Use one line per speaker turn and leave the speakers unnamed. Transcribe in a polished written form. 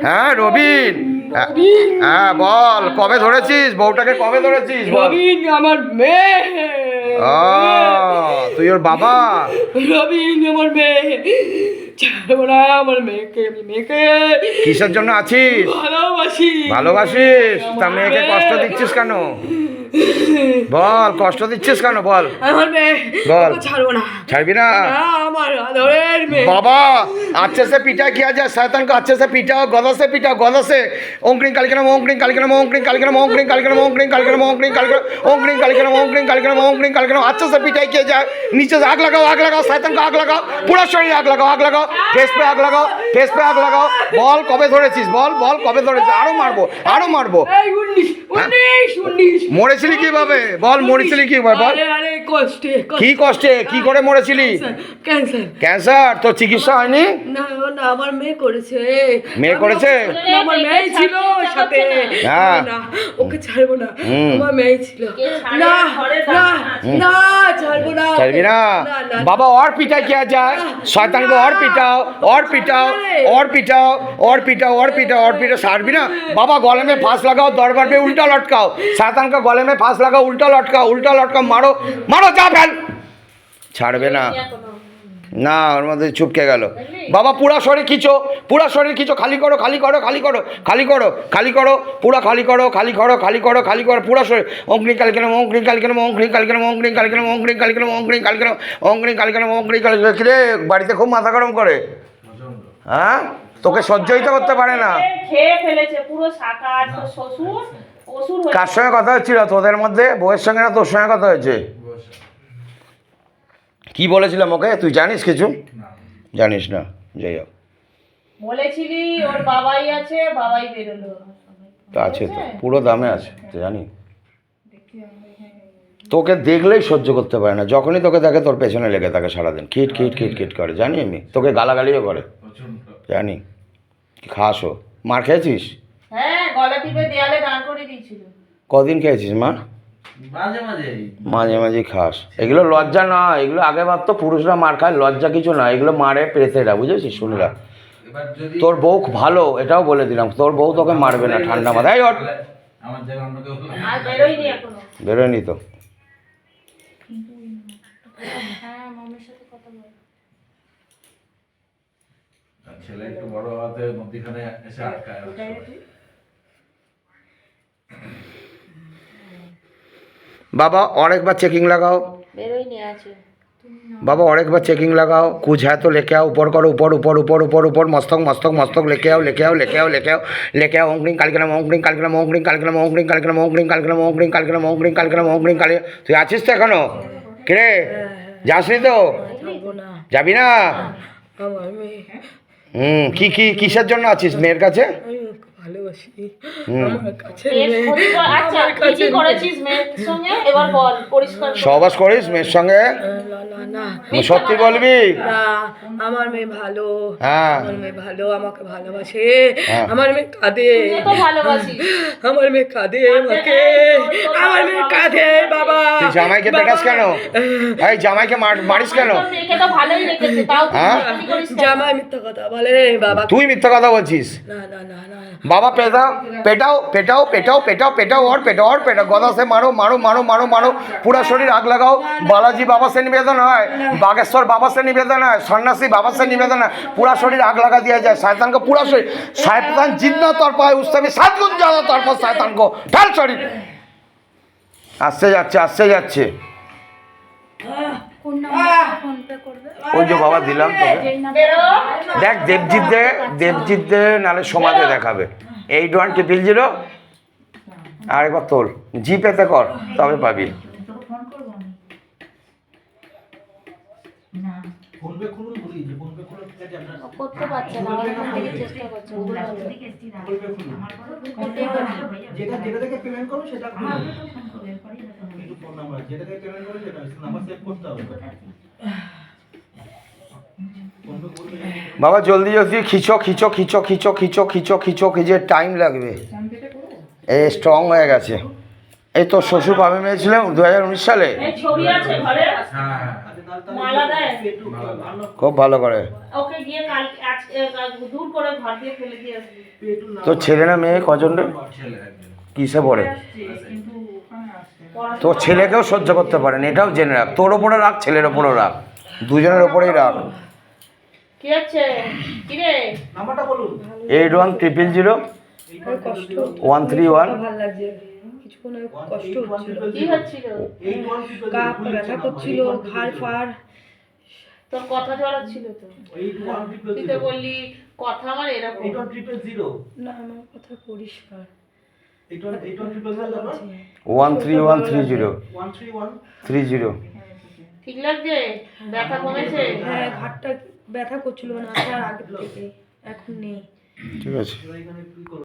হ্যাঁ রবিন, হ্যাঁ বল কবে ধরেছিস বউটাকে, কবে ধরেছিস বল?
রবিন আমার মেয়ে।
তুই ওর বাবা?
রবিন আমার মেয়ে, ছাড়বো না আমার মেয়েকে, আমি মেয়েকে
কিসের জন্য আছিস?
ভালোবাসি।
ভালোবাসিস? তা মেয়েকে কষ্ট দিচ্ছিস কেন বল, কষ্ট দিচ্ছিস কেন বল?
আমার মেয়ে
বল।
ছাড়বো না।
ছাড়বি না?
আমার আদরের মেয়ে।
बाबा अच्छे से पिटा किया जाए, शैतान को अच्छे से पिटाओ, गदा से पिटाओ, गदा से ओंकरिंग कालिकरम ओंकरिंग कालिकरम ओंकरिंग कालिकरम ओंकरिंग कालिकरम ओंकरिंग कालिकरम ओंकरिंग कालिकरम ओंकरिंग कालिकरम ओंकरिंग कालिकरम ओंकरिंग कालिकरम अच्छे से पिटाई किया जाए। नीचे से आग लगाओ शैतान को आग लगाओ, पूरा शरीर आग लगाओ, फेस पे आग लगाओ, फेस पे आग लगाओ। बॉल कबे ধরেছিস বল, বল কবে ধরেছিস? আরো মারবো।
এই 19
মরেছিলি কিভাবে বল, মরেছিলি কিভাবে বল?
আরে কষ্টে।
কি কষ্টে, কি করে মরেছিলি?
ক্যান্সার।
ক্যান্সার? তোর চিকিৎসা হয়নি?
না না আমার মেয়ে করেছে।
মেয়ে করেছে?
আমার মেয়ে ছিল ওর সাথে।
হ্যাঁ।
না ওকে ছাড়বো না, আমার মেয়ে ছিল। না না না ছাড়বো না।
ছাড়বি না? बाबा और पिटाई किया जाए, शैतान को और पिटाओ और पिटाओ और पिटाओ और पिटाओ और पिटाओ और पिटाओ। ছাড়বি না? बाबा गले में फांस लगाओ, दरबार पे उल्टा लटकाओ, शैतान का गले में फांस लगाओ, उल्टा लटकाओ, मारो मारो, जा फैल। ছাড়বে না না, ওর মধ্যে চুপকে গেল। বাবা পুরা শরীর খিচো, পুরা শরীর খিচো, খালি করো খালি করো খালি করো খালি করো খালি করো, পুরা খালি করো খালি করো খালি করো খালি করো, পুরা শরীর অঙ্করিং কালিকেরম অঙ্করিং কালিকেরম অঙ্করিং কালিকেরম অঙ্করিং কালিকেরম অঙ্করিং কালিকেরম অঙ্করিং কালিকেরম অঙ্করিং কালিকেরম অঙ্করিং কালিকেরম। কিরে বাড়িতে খুব মাথা গরম করে? হ্যাঁ তোকে সহ্যই তো করতে পারে না।
খেয়ে ফেলেছে পুরো সাকার। তো শ্বশুর অসুর হয়ে
কার সঙ্গে কথা হচ্ছিল তোদের মধ্যে? বউয়ের সঙ্গে না তোর সঙ্গে কথা হয়েছে? কি বলেছিলাম ওকে, তুই জানিস কিছু? জানিস না, যাই হোক।
বলেছিলি ওর বাবাই আছে, বাবাই বেরোলো।
তো আছে তো, পুরো দামে আছে তো জানি। তোকে দেখলেই সহ্য করতে পারে না, যখনই তোকে দেখে তোর পেছনে লেগে থাকে সারাদিন, খিট খিট খিট খিট করে, জানি আমি। তোকে গালাগালিও করে জানি। খাসও মার খেয়েছিস?
হ্যাঁ গলা টিপে দেয়ালে দাঁড় করে দিয়েছিল।
কদিন খেয়েছিস মা? মাঝে মাঝে খাস। এগুলো লজ্জা না, এগুলো আগে ভাবতো পুরুষরা মার খায়, লজ্জা কিছু না, এগুলো মারে প্রেতেরা, বুঝেছিস? শুনলা তোর বউ ভালো, এটাও বলে দিলাম, তোর বউ তোকে মারবে না ঠান্ডা মাথায়।
আর বেরোয়নি এখনো।
বেরোয়নি তো?
হ্যাঁ মামির সাথে কথা বল।
ছেলে একটু বড় হওয়াতে মধ্যখানে এসে আটকায়।
बाबा और एक बार चेकिंग लगाओ,
বেরোয়নি আছে।
बाबा और एक बार चेकिंग लगाओ, कुछ है तो लेके आओ, ऊपर करो, ऊपर ऊपर ऊपर ऊपर ऊपर, मस्तक मस्तक मस्तक लेके आओ लेके आओ लेके आओ लेके आओ लेके आओ। ओंकरिंग कालिकरम ओंकरिंग कालिकरम ओंकरिंग कालिकरम ओंकरिंग कालिकरम ओंकरिंग कालिकरम ओंकरिंग कालिकरम ओंकरिंग कालिकरम ओंकरिंग कालिकरम। তুই আছিস তো এখনো? কিরে যাসনি তো?
ছাড়বো না
যাবি না?
আমার মেয়ে।
কি কি কিসের জন্য আছিস মেয়ের কাছে?
আমি ওকে ভালোবাসি। আমার কাছে
বেশ
নেই।
ক্ষতি কর- আচ্ছা কি কি করেছিস মেয়ের সঙ্গে এবার বল পরিষ্কার করে।
সহবাস করিস মেয়ের সঙ্গে?
না না না
সত্যি বলবি?
না আমার মেয়ে ভালো।
হ্যাঁ।
আমার মেয়ে ভালো, আমাকে ভালোবাসে।
হ্যাঁ।
আমার মেয়ে কাঁদে।
তুই তো ভালোবাসিস।
আমার মেয়ে কাঁদে আমাকে। আমার মেয়ে কাঁদে বাবা।
তুই জামাইকে পেটাস কেন? এই জামাইকে মারিস কেন?
তোর মেয়েকে তো ভালোই রেখেছে, তাও তুই
হ্যাঁ?
কি করিস কেন?
জামাই মিথ্যা কথা বলে বাবা।
তুই মিথ্যা কথা বলছিস?
না না না না
बाबा पेटाओ पेटाओ पेटाओ पेटाओ पेटाओ पेटाओ और पेटाओ, गदा से मारो मारो मारो मारो मारो, पूरा शरीर आग लगाओ। बालाजी बाबा से निवेदन है, बागेश्वर बाबा से निवेदन है, सन्यासी बाबा से निवेदन है, पूरा शरीर आग लगा दिया जाए। शैतान को पूरा शरीर, शैतान जितना तड़पा है उससे भी 7 गुण ज़्यादा तड़पा शैतान को। ढाल शरीर আসছে যাচ্ছে। ওই যে বাবা দিলাম তোকে, দেখ দেবজিৎ দে নালে সমাজে দেখাবে। 8100 আরেকবার তোল, জিপেতে কর তবে পাবি।
করতে পারছে না, আমার এখান থেকে চেষ্টা করছে।
যেটা থেকে পেমেন্ট করো সেটা একটু ফোন নাম্বার যেটা থেকে পেমেন্ট করো সেটা নাম্বার সেভ করতে হবে।
বাবা জলদি জলদি খিচো খিচো খিচো খিচো খিচো খিচো খিচো খিচে, টাইম লাগবে। এ স্ট্রং হয়ে গেছে। এই তোর শ্বশুর কবে মেরেছিলাম? 2019 সালে।
এই ছবি আছে ঘরে?
হ্যাঁ
মালা দেয়?
খুব ভালো করে।
ওকে গিয়ে কাল দূর করে ঘর দিয়ে ফেলে দিয়ে আসবি।
তো ছেলে না মেয়ে কজন রে?
ছেলে একজন।
কিসে পড়ে?
পড়াশোনা
তোর ছেলেকেও সহ্য করতে পারেন, এটাও জেনে রাখ। তোর ওপরে রাখ, ছেলের ওপরেও রাখ, দুজনের ওপরেই রাখ।
কি হচ্ছে? কি রে?
নাম্বারটা বলুন।
8100
কষ্ট
131
ভালো লাগছে, কিছুক্ষণ কষ্ট হচ্ছিল,
কি হচ্ছিল?
গা হাত পা ব্যথা করছিল, ঘাড় ফাড়।
তোর কথা জড়াচ্ছিল তো। তুই তো বললি কথা আমার এরকম।
না আমার কথা পরিষ্কার।
13130
ঠিক লাগছে? ব্যথা কমেছে?
হ্যাঁ ঘাড়টা ব্যথা করছিল না, আর আগের থেকে এখন নেই।
ঠিক আছে।